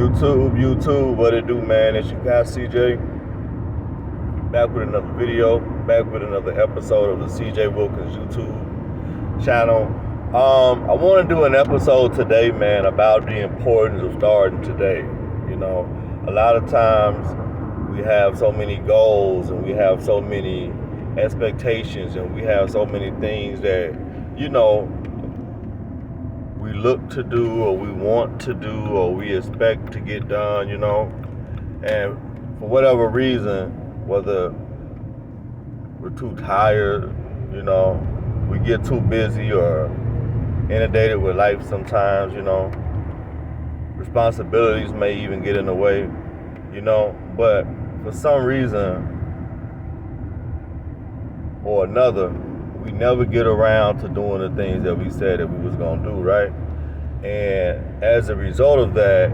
YouTube, what it do, man? It's your guy CJ, back with another video, back with another episode of the CJ Wilkins YouTube channel. I want to do an episode today, man, about the importance of starting today. You know, a lot of times we have so many goals and we have so many expectations and we have so many things that, you know, we look to do or we want to do or we expect to get done, you know, and for whatever reason, whether we're too tired, you know, we get too busy or inundated with life sometimes, you know, responsibilities may even get in the way, you know, but for some reason or another, we never get around to doing the things that we said that we was gonna do, right? And as a result of that,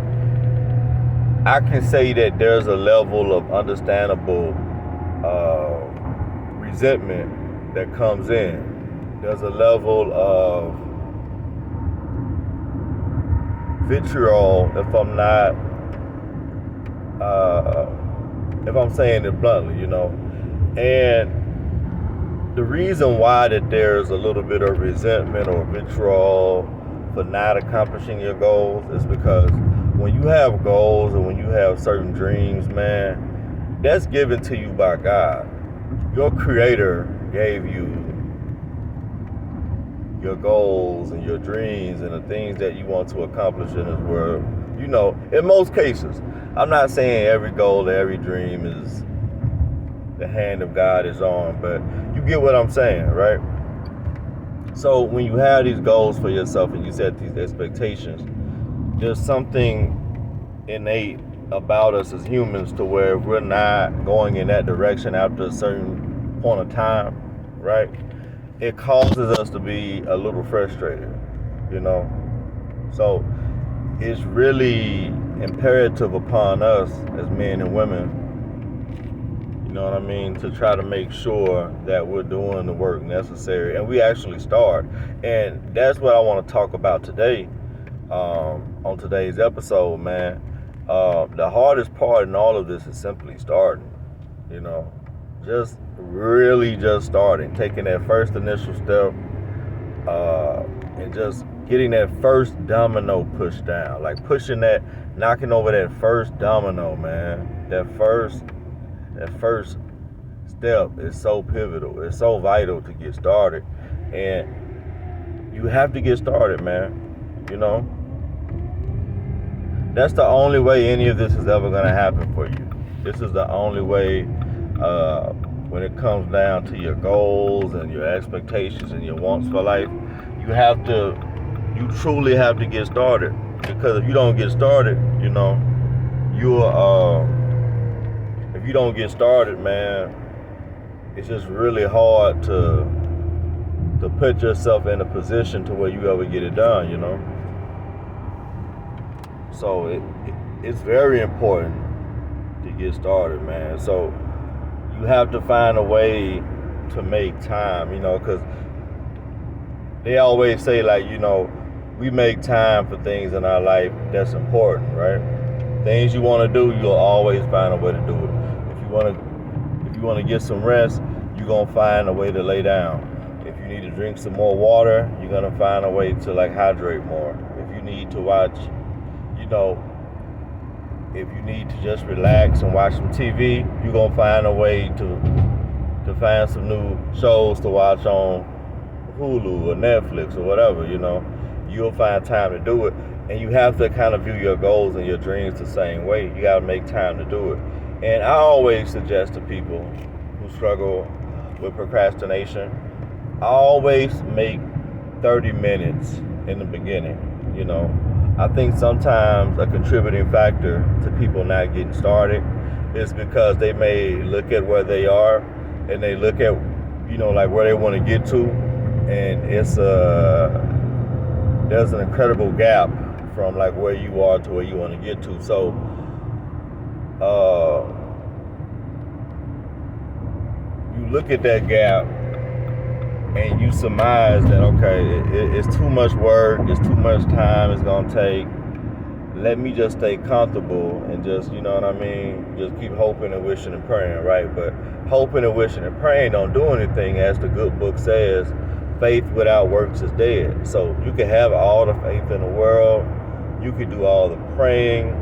I can say that there's a level of understandable resentment that comes in. There's a level of vitriol, if I'm saying it bluntly, you know. And the reason why that there's a little bit of resentment or vitriol for not accomplishing your goals is because when you have goals and when you have certain dreams, man, that's given to you by God. Your Creator gave you your goals and your dreams and the things that you want to accomplish in this world. You know, in most cases, I'm not saying every goal, every dream is the hand of God is on, but you get what I'm saying, right? So when you have these goals for yourself and you set these expectations, there's something innate about us as humans to where if we're not going in that direction after a certain point of time, right, it causes us to be a little frustrated, you know. So it's really imperative upon us as men and women, you know what I mean, to try to make sure that we're doing the work necessary and we actually start. And that's what I want to talk about today, on today's episode, man. The hardest part in all of this is simply starting, you know, just starting, taking that first initial step, and just getting that first domino pushed down, like knocking over that first domino, man. That first step is so pivotal. It's so vital to get started. And you have to get started, man. You know? That's the only way any of this is ever going to happen for you. This is the only way when it comes down to your goals and your expectations and your wants for life. You truly have to get started. Because if you don't get started, you know, if you don't get started, man, it's just really hard to put yourself in a position to where you ever get it done, you know. So it's very important to get started, man. So you have to find a way to make time, you know, because they always say, like, you know, we make time for things in our life that's important, right? Things you want to do, you'll always find a way to do it. If you want to get some rest, you're going to find a way to lay down. If you need to drink some more water, you're going to find a way to, like, hydrate more. If you need to watch, you know, if you need to just relax and watch some TV, you're going to find a way to find some new shows to watch on Hulu or Netflix or whatever, you know. You'll find time to do it. And you have to kind of view your goals and your dreams the same way. You got to make time to do it. And I always suggest to people who struggle with procrastination, I always make 30 minutes in the beginning, you know. I think sometimes a contributing factor to people not getting started is because they may look at where they are and they look at, you know, like where they want to get to, and there's an incredible gap from like where you are to where you want to get to. So you look at that gap and you surmise that, okay, it's too much work, it's too much time it's gonna take, let me just stay comfortable and just, you know what I mean, just keep hoping and wishing and praying, right? But hoping and wishing and praying don't do anything. As the good book says, faith without works is dead. So you can have all the faith in the world, you can do all the praying,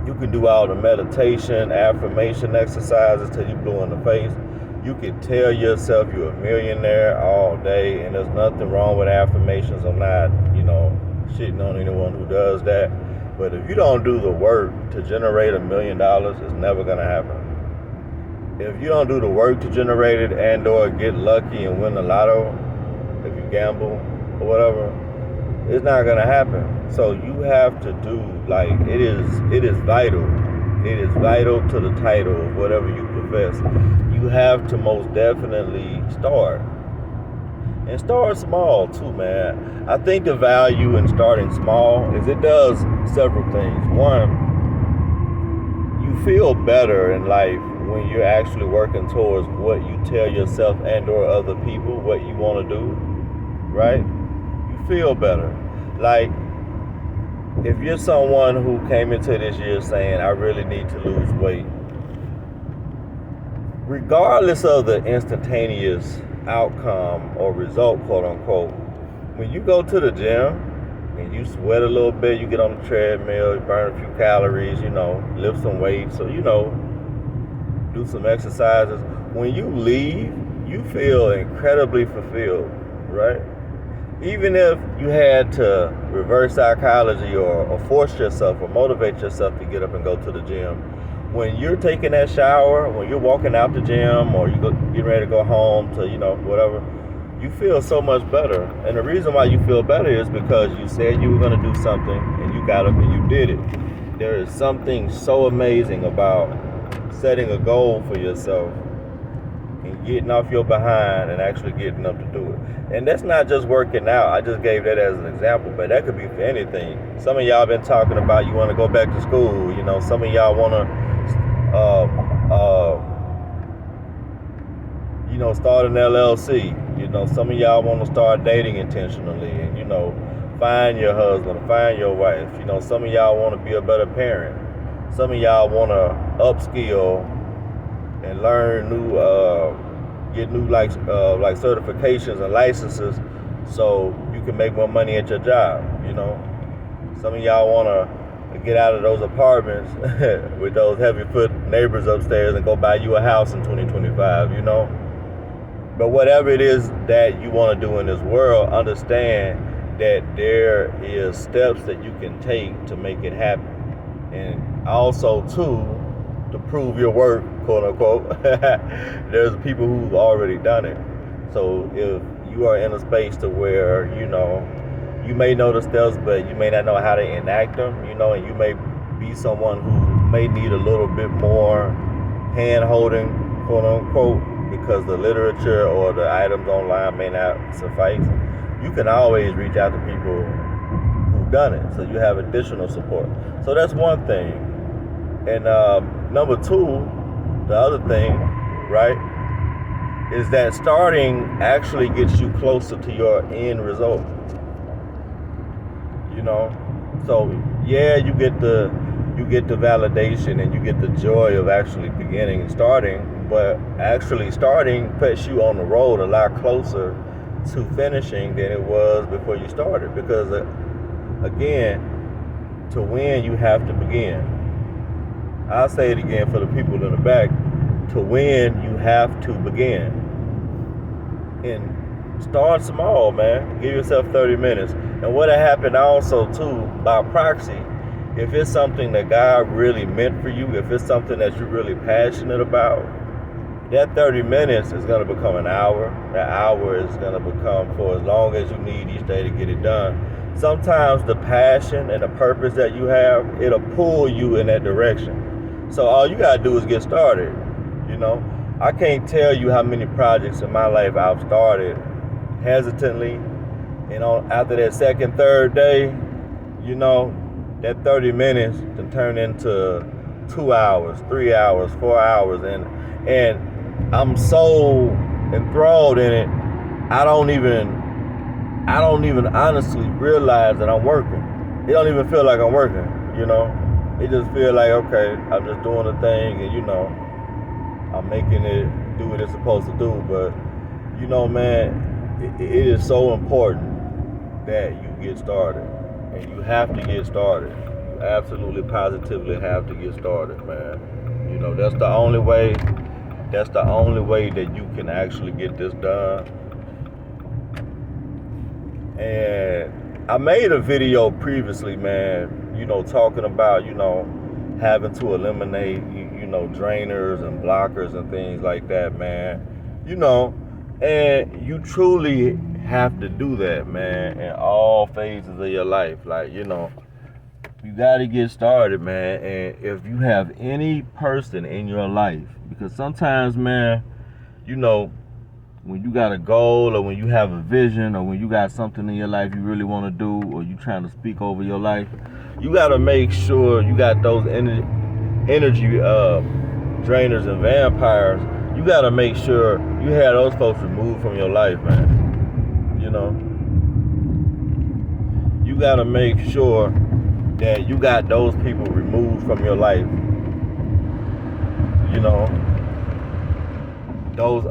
you can do all the meditation, affirmation exercises till you blue in the face. You can tell yourself you're a millionaire all day, and there's nothing wrong with affirmations. I'm not, shitting on anyone who does that. But if you don't do the work to generate $1 million, it's never gonna happen. If you don't do the work to generate it and or get lucky and win the lotto, if you gamble or whatever, it's not gonna happen. So you have to do, it is vital. It is vital to the title of whatever you profess. You have to most definitely start. And start small too, man. I think the value in starting small is it does several things. One, you feel better in life when you're actually working towards what you tell yourself and or other people what you want to do, right? You feel better. Like, if you're someone who came into this year saying, I really need to lose weight, regardless of the instantaneous outcome or result, quote unquote, when you go to the gym and you sweat a little bit, you get on the treadmill, you burn a few calories, lift some weights, so do some exercises. When you leave, you feel incredibly fulfilled, right? Even if you had to reverse psychology or force yourself or motivate yourself to get up and go to the gym, when you're taking that shower, when you're walking out the gym or getting ready to go home to, whatever, you feel so much better. And the reason why you feel better is because you said you were going to do something and you got up and you did it. There is something so amazing about setting a goal for yourself and getting off your behind and actually getting up to do it. And that's not just working out. I just gave that as an example, but that could be for anything. Some of y'all been talking about you want to go back to school. Some of y'all want to start an LLC. Some of y'all want to start dating intentionally and, find your husband, find your wife. Some of y'all want to be a better parent. Some of y'all want to upskill and learn get new certifications and licenses so you can make more money at your job. Some of y'all want to get out of those apartments with those heavy foot neighbors upstairs and go buy you a house in 2025, But whatever it is that you want to do in this world, understand that there is steps that you can take to make it happen. And also, too, to prove your work, quote unquote, there's people who've already done it. So if you are in a space to where, you may know the steps, but you may not know how to enact them, and you may be someone who may need a little bit more hand-holding, quote unquote, because the literature or the items online may not suffice. You can always reach out to people who've done it, so you have additional support. So that's one thing. And number two, the other thing, right, is that starting actually gets you closer to your end result. So yeah, you get the validation and you get the joy of actually beginning and starting, but actually starting puts you on the road a lot closer to finishing than it was before you started. Because again, to win, you have to begin. I'll say it again for the people in the back. To win, you have to begin. And start small, man. Give yourself 30 minutes. And what'll happen also, too, by proxy, if it's something that God really meant for you, if it's something that you're really passionate about, that 30 minutes is going to become an hour. That hour is going to become for as long as you need each day to get it done. Sometimes the passion and the purpose that you have, it'll pull you in that direction. So all you got to do is get started. I can't tell you how many projects in my life I've started hesitantly. After that second, third day, that 30 minutes can turn into 2 hours, 3 hours, 4 hours. And I'm so enthralled in it, I don't even honestly realize that I'm working. it don't even feel like I'm working, you know. It just feel like, okay, I'm just doing the thing, and you know, I'm making it do what it's supposed to do. But you know, man, it is so important that you get started, and you have to get started. You absolutely, positively have to get started, man. You know, that's the only way. That's the only way that you can actually get this done. And I made a video previously, man, you know, talking about, you know, having to eliminate, you know, drainers and blockers and things like that, man. You know, and you truly have to do that, man, in all phases of your life. Like, you know, you got to get started, man. And if you have any person in your life, because sometimes, man, you know, when you got a goal or when you have a vision or when you got something in your life you really want to do or you trying to speak over your life, you got to make sure you got those energy drainers and vampires. You got to make sure you have those folks removed from your life, man. You know, you got to make sure that you got those people removed from your life. You know, those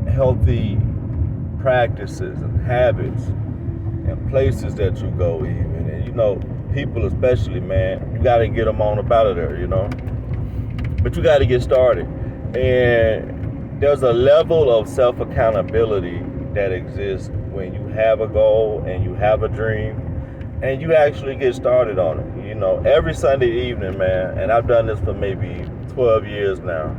unhealthy practices and habits and places that you go even. And, you know, people especially, man, you got to get them on up out of there, you know. But you got to get started. And there's a level of self-accountability that exists when you have a goal and you have a dream and you actually get started on it. You know, every Sunday evening, man, and I've done this for maybe 12 years now,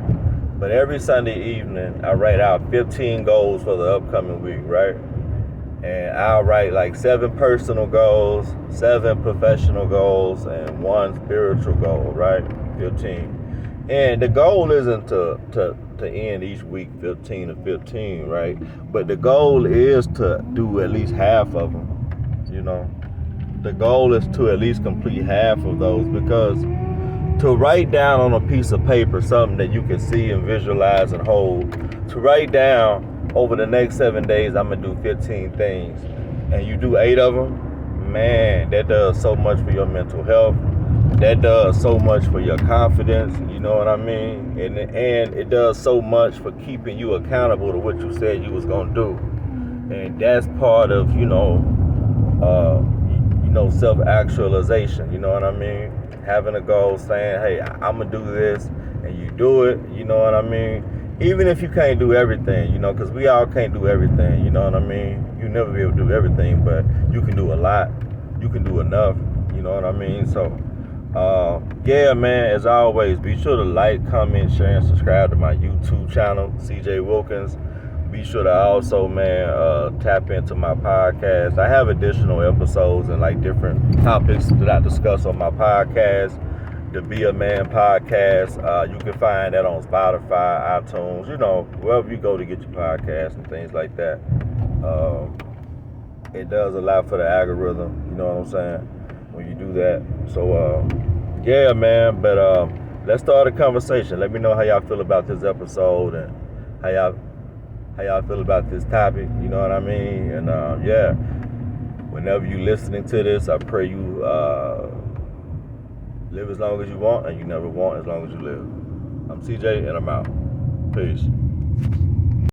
but every Sunday evening I write out 15 goals for the upcoming week, right? And I'll write like 7 personal goals, 7 professional goals, and 1 spiritual goal, right? 15. And the goal isn't to end each week 15 or 15, right? But the goal is to do at least half of them, you know? The goal is to at least complete half of those, because to write down on a piece of paper something that you can see and visualize and hold, to write down over the next 7 days, I'm going to do 15 things, and you do 8 of them, man, that does so much for your mental health. That does so much for your confidence, you know what I mean? And it does so much for keeping you accountable to what you said you was going to do. And that's part of, you know, self-actualization, you know what I mean? Having a goal, saying, hey, I'm going to do this, and you do it, you know what I mean? Even if you can't do everything, you know, because we all can't do everything, you know what I mean? You'll never be able to do everything, but you can do a lot. You can do enough, you know what I mean? So, yeah, man, as always, be sure to like, comment, share, and subscribe to my YouTube channel, CJ Wilkins. Be sure to also, man, tap into my podcast. I have additional episodes and like different topics that I discuss on my podcast, the Be a Man podcast. You can find that on Spotify, iTunes, you know, wherever you go to get your podcast and things like that. It does a lot for the algorithm, you know what I'm saying, when you do that. So, yeah, man, but let's start a conversation. Let me know how y'all feel about this episode and how y'all feel about this topic, you know what I mean? And yeah, whenever you listening to this, I pray you live as long as you want and you never want as long as you live. I'm CJ and I'm out. Peace.